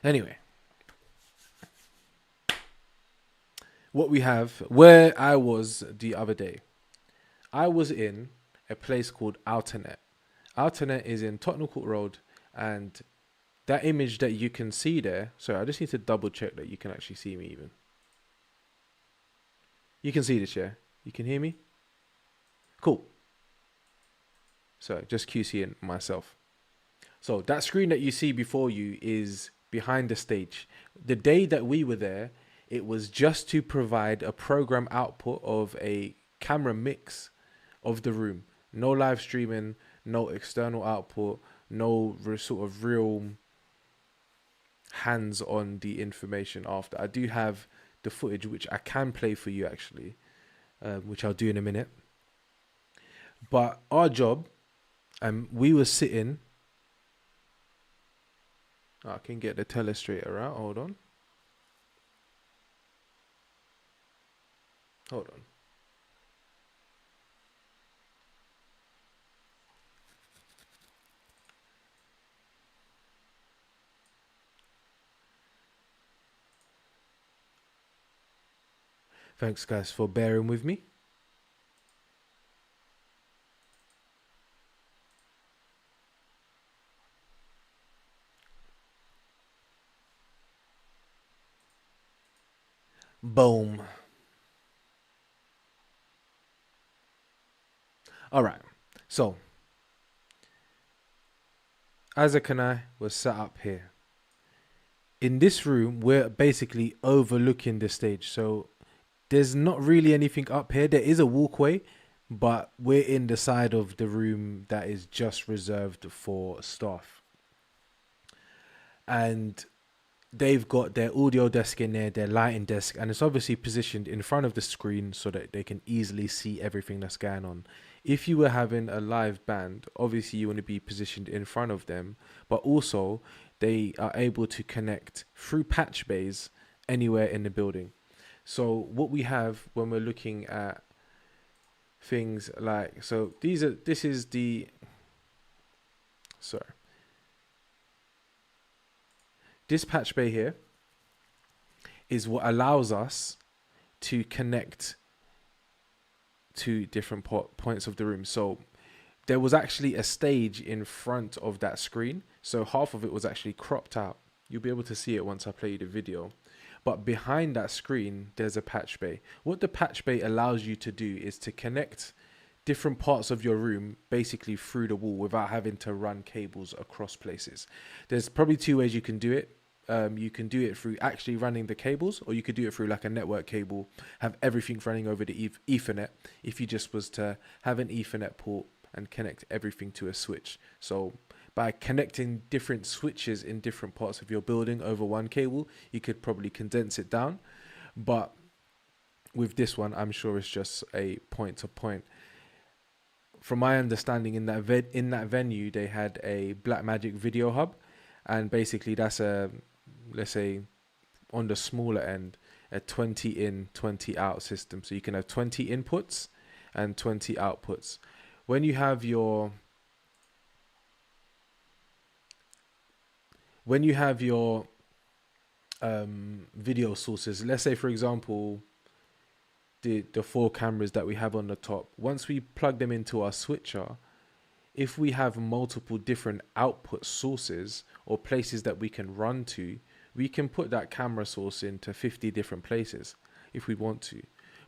Anyway, what we have, where I was the other day, I was in a place called Outernet. Outernet is in Tottenham Court Road, and that image that you can see there. Sorry, I just need to double check that you can actually see me even. You can see this, yeah? You can hear me? Cool. So just QCing myself. So that screen that you see before you is behind the stage. The day that we were there, it was just to provide a program output of a camera mix of the room. No live streaming, no external output, no sort of real hands on the information after. I do have the footage which I can play for you actually, which I'll do in a minute. But our job, we were sitting. I can get the telestrator out. Hold on. Hold on. Thanks, guys, for bearing with me. Boom. All right. So, Isaac and I was set up here. In this room, we're basically overlooking the stage. So, there's not really anything up here. There is a walkway, but we're in the side of the room that is just reserved for staff. And they've got their audio desk in there, their lighting desk, and it's obviously positioned in front of the screen so that they can easily see everything that's going on. If you were having a live band, obviously you want to be positioned in front of them, but also they are able to connect through patch bays anywhere in the building. So what we have when we're looking at things like, so this is the, sorry, this patch bay here is what allows us to connect to different points of the room. So there was actually a stage in front of that screen. So half of it was actually cropped out. You'll be able to see it once I play you the video. But behind that screen, there's a patch bay. What the patch bay allows you to do is to connect different parts of your room basically through the wall without having to run cables across places. There's probably two ways you can do it. You can do it through actually running the cables, or you could do it through like a network cable, have everything running over the Ethernet if you just was to have an Ethernet port and connect everything to a switch. So by connecting different switches in different parts of your building over one cable, you could probably condense it down. But with this one, I'm sure it's just a point to point. From my understanding, in that venue, they had a Blackmagic video hub, and basically that's a, let's say, on the smaller end, a 20 in, 20 out system. So you can have 20 inputs and 20 outputs. When you have your video sources, let's say for example the 4 cameras that we have on the top, once we plug them into our switcher, if we have multiple different output sources or places that we can run to, we can put that camera source into 50 different places if we want to.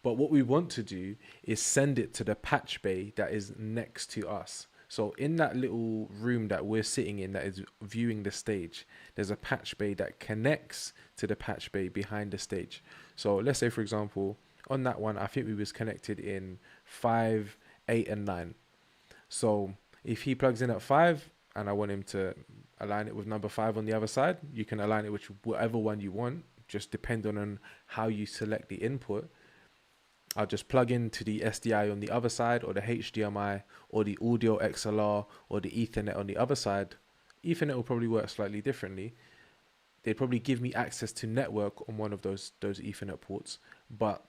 But what we want to do is send it to the patch bay that is next to us. So in that little room that we're sitting in that is viewing the stage, there's a patch bay that connects to the patch bay behind the stage. So let's say, for example, on that one, I think we was connected in 5, 8, and 9. So if he plugs in at 5 and I want him to align it with number 5 on the other side, you can align it with whatever one you want, just depending on how you select the input. I'll just plug into the SDI on the other side, or the HDMI, or the audio XLR, or the Ethernet on the other side. Ethernet will probably work slightly differently. They'd probably give me access to network on one of those Ethernet ports. But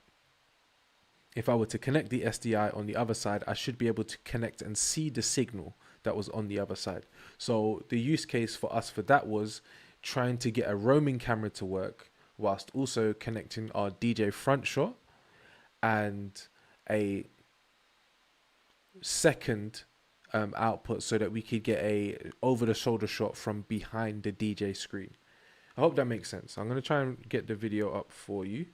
if I were to connect the SDI on the other side, I should be able to connect and see the signal that was on the other side. So the use case for us for that was trying to get a roaming camera to work whilst also connecting our DJ front shot and a second output so that we could get a over the shoulder shot from behind the DJ screen. I hope that makes sense. I'm going to try and get the video up for you.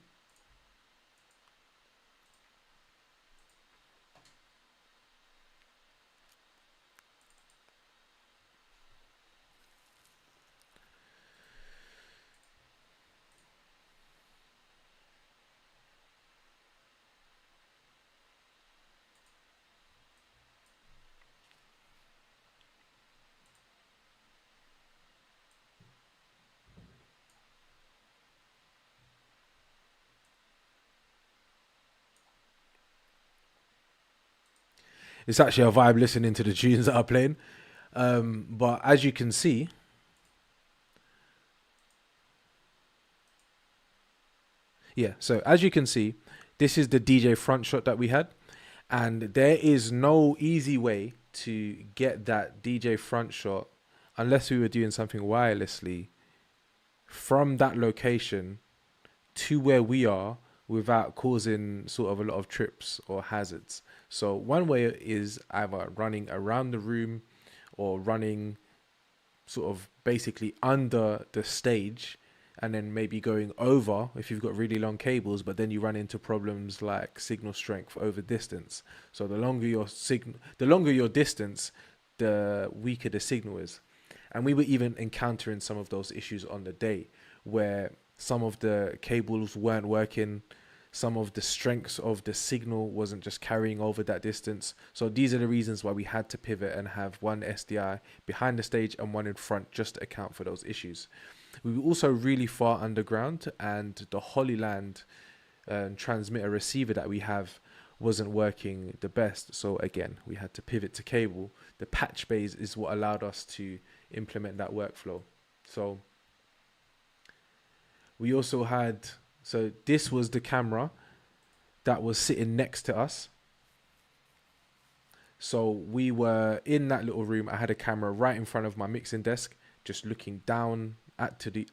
It's actually a vibe listening to the tunes that are playing. But as you can see, so as you can see, this is the DJ front shot that we had. And there is no easy way to get that DJ front shot unless we were doing something wirelessly from that location to where we are without causing sort of a lot of trips or hazards. So one way is either running around the room or running sort of basically under the stage and then maybe going over if you've got really long cables, but then you run into problems like signal strength over distance. So the longer your distance, the weaker the signal is. And we were even encountering some of those issues on the day where some of the cables weren't working, some of the strengths of the signal wasn't just carrying over that distance. So these are the reasons why we had to pivot and have one SDI behind the stage and one in front just to account for those issues. We were also really far underground, and the Holyland transmitter receiver that we have wasn't working the best. So again, we had to pivot to cable. The patch bays is what allowed us to implement that workflow. So we also had, so this was the camera that was sitting next to us. So we were in that little room. I had a camera right in front of my mixing desk, just looking down at the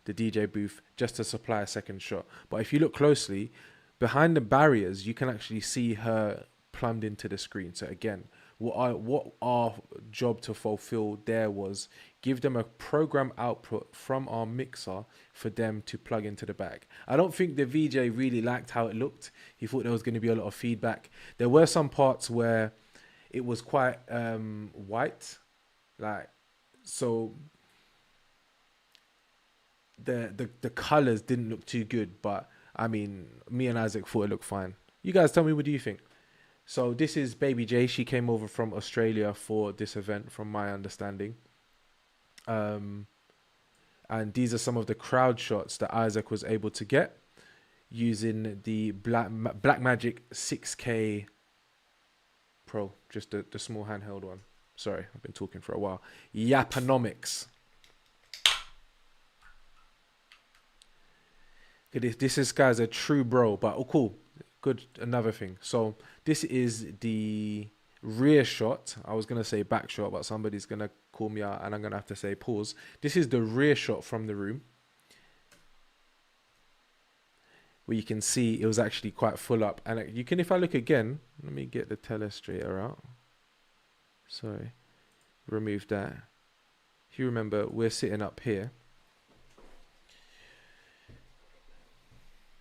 DJ booth just to supply a second shot. But if you look closely, behind the barriers, you can actually see her plumbed into the screen. So again, what our job to fulfill there was give them a program output from our mixer for them to plug into the back. I don't think the VJ really liked how it looked. He thought there was going to be a lot of feedback. There were some parts where it was quite white, like, so the colors didn't look too good, but I mean, me and Isaac thought it looked fine. You guys tell me, what do you think? So this is Baby J. She came over from Australia for this event, from my understanding. And these are some of the crowd shots that Isaac was able to get using the Blackmagic 6K Pro, just the small handheld one. Sorry, I've been talking for a while. Yaponomics. This is, guys, a true bro, but oh, cool. Good, another thing. So this is the rear shot. I was going to say back shot, but somebody's going to call me out and I'm going to have to say pause. This is the rear shot from the room, where you can see it was actually quite full up. And you can, if I look again, let me get the telestrator out. Sorry, remove that. If you remember, we're sitting up here.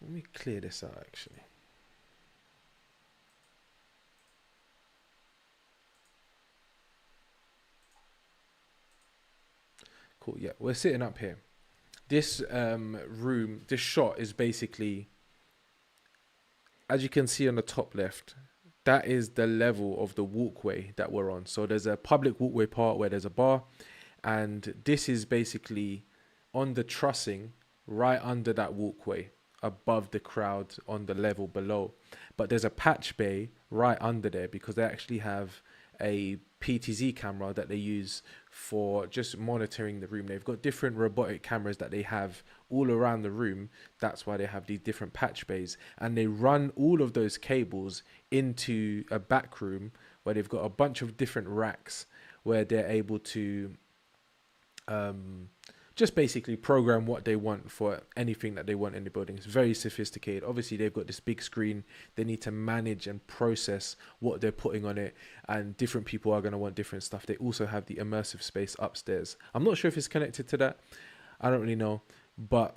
Let me clear this out, actually. Cool, yeah, we're sitting up here. This room, this shot is basically, as you can see on the top left, that is the level of the walkway that we're on. So there's a public walkway part where there's a bar, and this is basically on the trussing right under that walkway, above the crowd on the level below. But there's a patch bay right under there because they actually have a PTZ camera that they use for just monitoring the room. They've got different robotic cameras that they have all around the room. That's why they have these different patch bays, and they run all of those cables into a back room where they've got a bunch of different racks where they're able to um, just basically program what they want for anything that they want in the building. It's very sophisticated. Obviously, they've got this big screen. They need to manage and process what they're putting on it, and different people are going to want different stuff. They also have the immersive space upstairs. I'm not sure if it's connected to that. I don't really know, but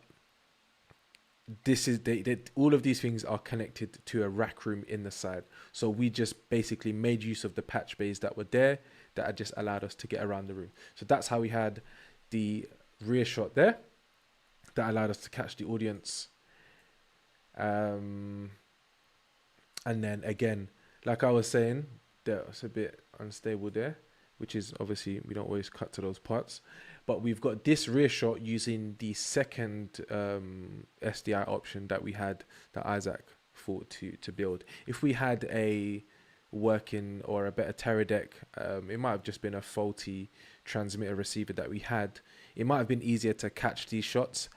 this is they all of these things are connected to a rack room in the side. So we just basically made use of the patch bays that were there that had just allowed us to get around the room. So that's how we had the rear shot there that allowed us to catch the audience. And then again, like I was saying, that was a bit unstable there, which is obviously we don't always cut to those parts. But we've got this rear shot using the second SDI option that we had, that Isaac thought to build. If we had a working or a better Teradek, it might have just been a faulty transmitter receiver that we had. It might have been easier to catch these shots.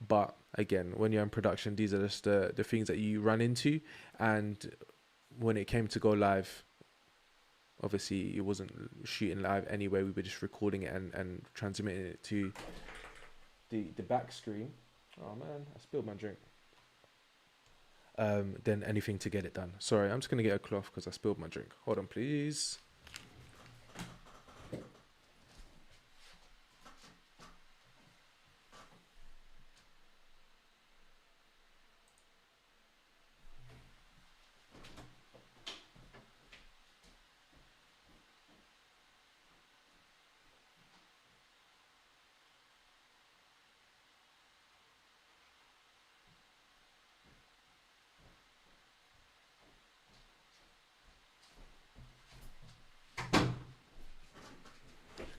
But again, when you're in production, these are just the things that you run into. And when it came to go live, obviously it wasn't shooting live anyway. We were just recording it and transmitting it to the back screen. Oh man, I spilled my drink. Then anything to get it done. Sorry, I'm just gonna get a cloth because I spilled my drink. Hold on, please.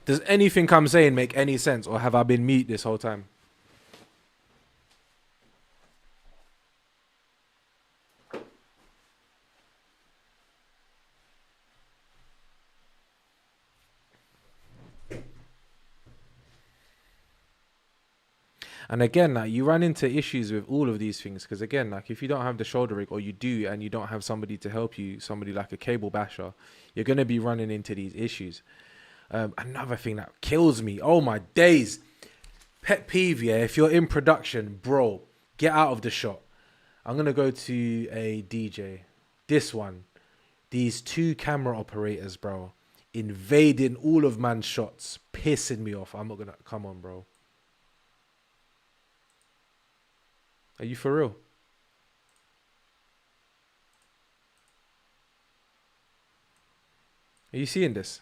Does anything I'm saying make any sense, or have I been mute this whole time? And again, like you run into issues with all of these things because again, like if you don't have the shoulder rig, or you do and you don't have somebody to help you, somebody like a cable basher, you're gonna be running into these issues. Another thing that kills me, oh my days, pet peeve, yeah, if you're in production, bro, get out of the shot. I'm gonna go to a DJ. This one, these two camera operators, bro, invading all of man's shots, pissing me off. I'm not gonna, come on, bro. Are you for real? Are you seeing this?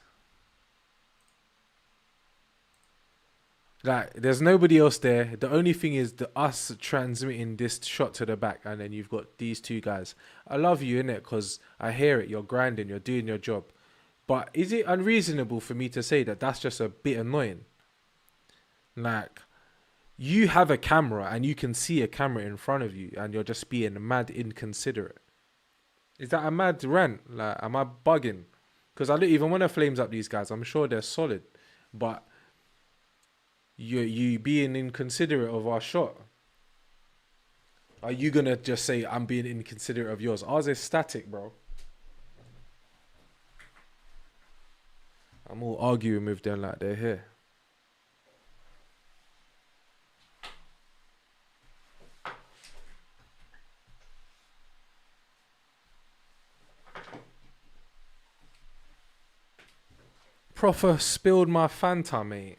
Like, there's nobody else there. The only thing is the us transmitting this shot to the back, and then you've got these two guys. I love you in it because I hear it. You're grinding. You're doing your job. But is it unreasonable for me to say that that's just a bit annoying? Like, you have a camera and you can see a camera in front of you, and you're just being mad inconsiderate. Is that a mad rant? Like, am I bugging? Because I don't even want to flames up these guys. I'm sure they're solid, but you being inconsiderate of our shot. Are you gonna just say I'm being inconsiderate of yours? Ours is static, bro. I'm all arguing with them like they're here. Proper spilled my Fanta, mate.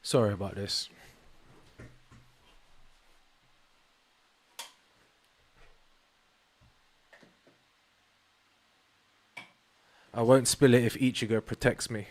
Sorry about this. I won't spill it if Ichigo protects me.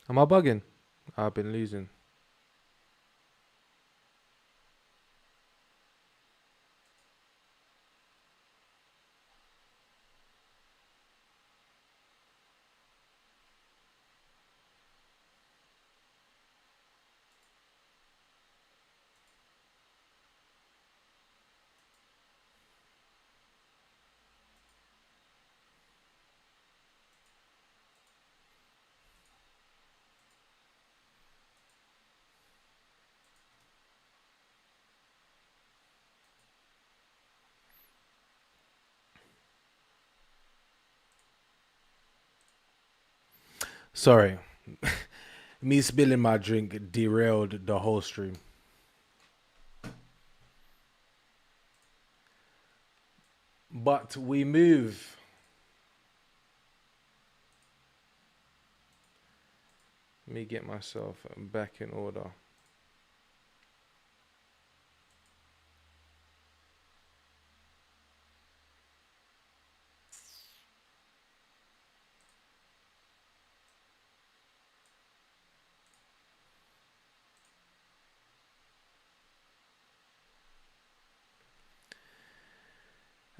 Am I bugging? I've been losing. Sorry. Me spilling my drink derailed the whole stream. But we move. Let me get myself back in order.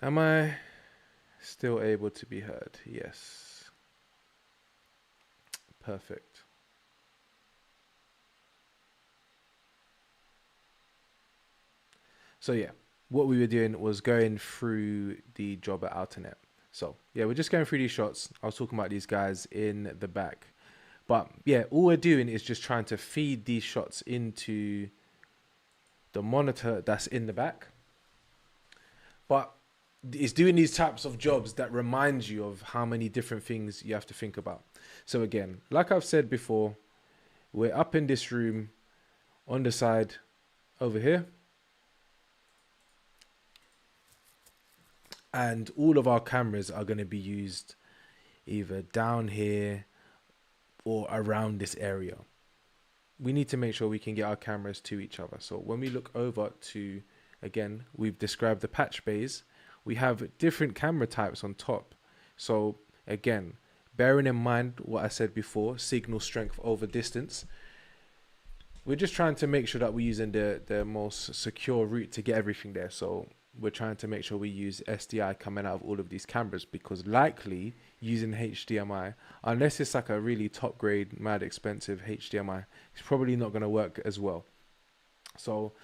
Am I still able to be heard? Yes. Perfect. So yeah, what we were doing was going through the job at Alternet. So yeah, we're just going through these shots. I was talking about these guys in the back. But yeah, all we're doing is just trying to feed these shots into the monitor that's in the back. But it's doing these types of jobs that reminds you of how many different things you have to think about. So again, like I've said before, we're up in this room on the side over here. And all of our cameras are going to be used either down here or around this area. We need to make sure we can get our cameras to each other. So when we look over to, again, we've described the patch bays. We have different camera types on top. So again, bearing in mind what I said before, signal strength over distance, we're just trying to make sure that we're using the most secure route to get everything there. So we're trying to make sure we use SDI coming out of all of these cameras, because likely using HDMI, unless it's like a really top grade, mad expensive HDMI, it's probably not going to work as well. So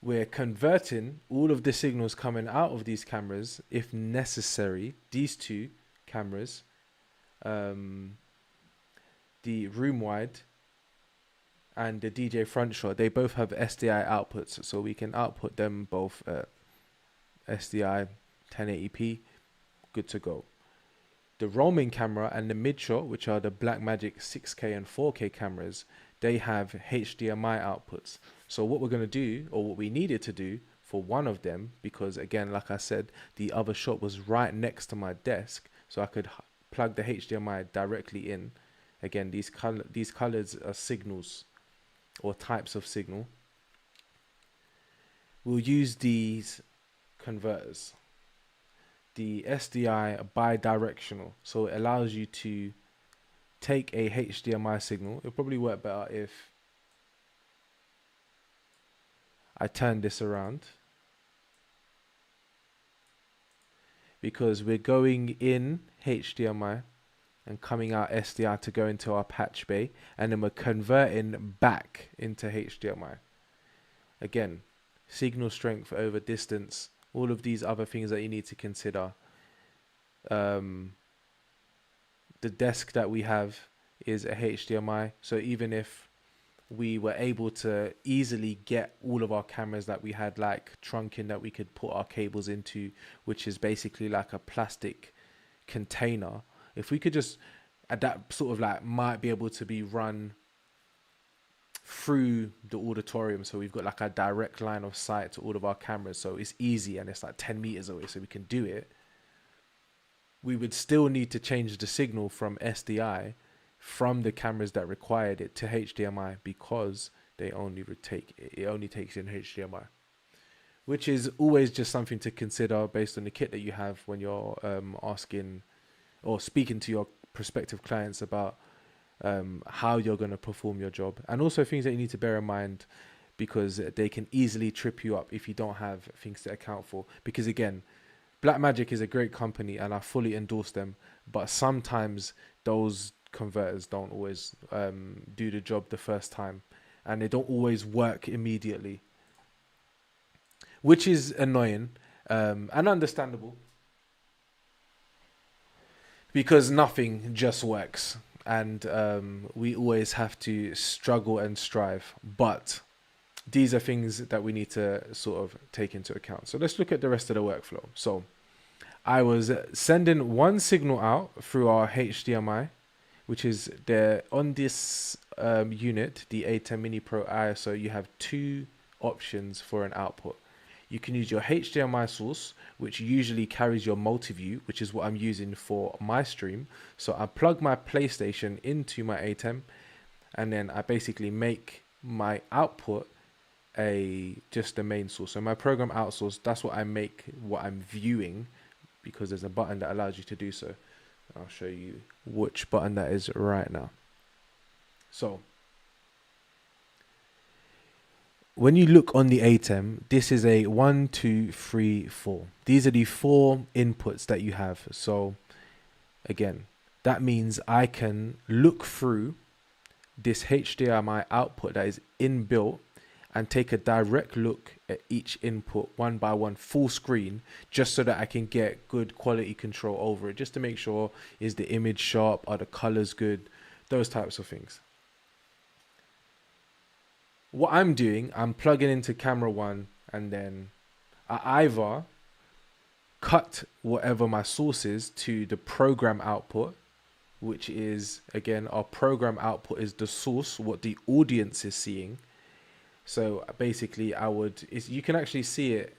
we're converting all of the signals coming out of these cameras, if necessary, these two cameras, the room wide and the DJ front shot, they both have SDI outputs, so we can output them both SDI 1080p, good to go. The roaming camera and the mid shot, which are the Blackmagic 6K and 4K cameras, they have HDMI outputs. So what we're going to do, or what we needed to do for one of them, because again, like I said, the other shot was right next to my desk, so I could plug the HDMI directly in. Again, these colors are signals or types of signal. We'll use these converters. The SDI bidirectional, so it allows you to take a HDMI signal. It'll probably work better if I turn this around, because we're going in HDMI and coming out SDI to go into our patch bay, and then we're converting back into HDMI. Again, signal strength over distance, all of these other things that you need to consider. The desk that we have is a HDMI, so even if we were able to easily get all of our cameras that we had, like trunking that we could put our cables into, which is basically like a plastic container, if we could just, that sort of like might be able to be run through the auditorium, so we've got like a direct line of sight to all of our cameras, so it's easy and it's like 10 meters away, so we can do it. We would still need to change the signal from SDI from the cameras that required it to HDMI, because it only takes in HDMI, which is always just something to consider based on the kit that you have when you're asking or speaking to your prospective clients about how you're going to perform your job, and also things that you need to bear in mind, because they can easily trip you up if you don't have things to account for. Because again, Blackmagic is a great company and I fully endorse them, but sometimes those converters don't always do the job the first time, and they don't always work immediately, which is annoying and understandable, because nothing just works, and we always have to struggle and strive. But these are things that we need to sort of take into account. So let's look at the rest of the workflow. So I was sending one signal out through our HDMI, which is there on this unit, the A10 Mini Pro ISO. You have two options for an output. You can use your HDMI source, which usually carries your multi-view, which is what I'm using for my stream. So I plug my PlayStation into my A10, and then I basically make my output just the main source. So my program out source, that's what I make what I'm viewing, because there's a button that allows you to do so. I'll show you which button that is right now. So when you look on the A10, this is a 1, 2, 3, 4. These are the 4 inputs that you have. So again, that means I can look through this HDMI output that is inbuilt and take a direct look at each input one by one, full screen, just so that I can get good quality control over it, just to make sure, is the image sharp, are the colors good, those types of things. What I'm doing, I'm plugging into camera 1, and then I either cut whatever my source is to the program output, which is, again, our program output is the source, what the audience is seeing. So basically you can actually see it.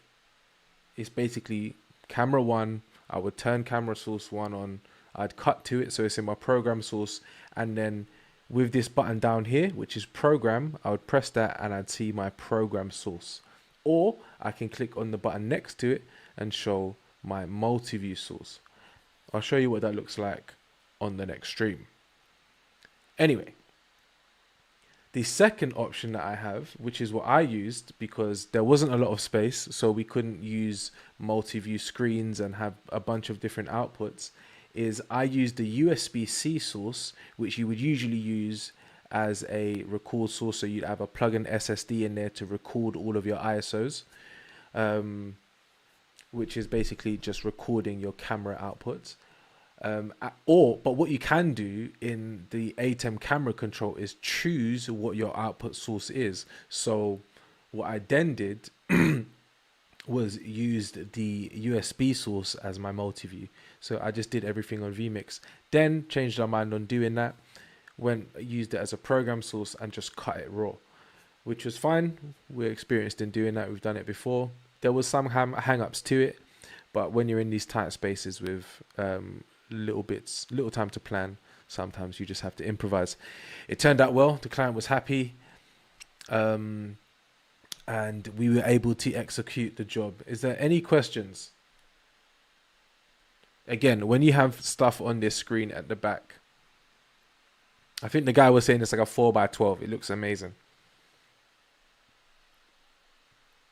It's basically camera 1. I would turn camera source 1 on. I'd cut to it, so it's in my program source. And then with this button down here, which is program, I would press that and I'd see my program source. Or I can click on the button next to it and show my multi-view source. I'll show you what that looks like on the next stream. Anyway, the second option that I have, which is what I used because there wasn't a lot of space, so we couldn't use multi-view screens and have a bunch of different outputs, is I used the USB-C source, which you would usually use as a record source. So you'd have a plug-in SSD in there to record all of your ISOs, which is basically just recording your camera outputs. But what you can do in the ATEM camera control is choose what your output source is. So what I then did was used the USB source as my multi-view. So I just did everything on vMix, then changed our mind on doing that, used it as a program source and just cut it raw, which was fine. We're experienced in doing that. We've done it before. There was some hang-ups to it, but when you're in these tight spaces with little time to plan, sometimes you just have to improvise. It turned out well. The client was happy, and we were able to execute the job. Is there any questions? Again, when you have stuff on this screen at the back, I think the guy was saying it's like a 4x12. It looks amazing.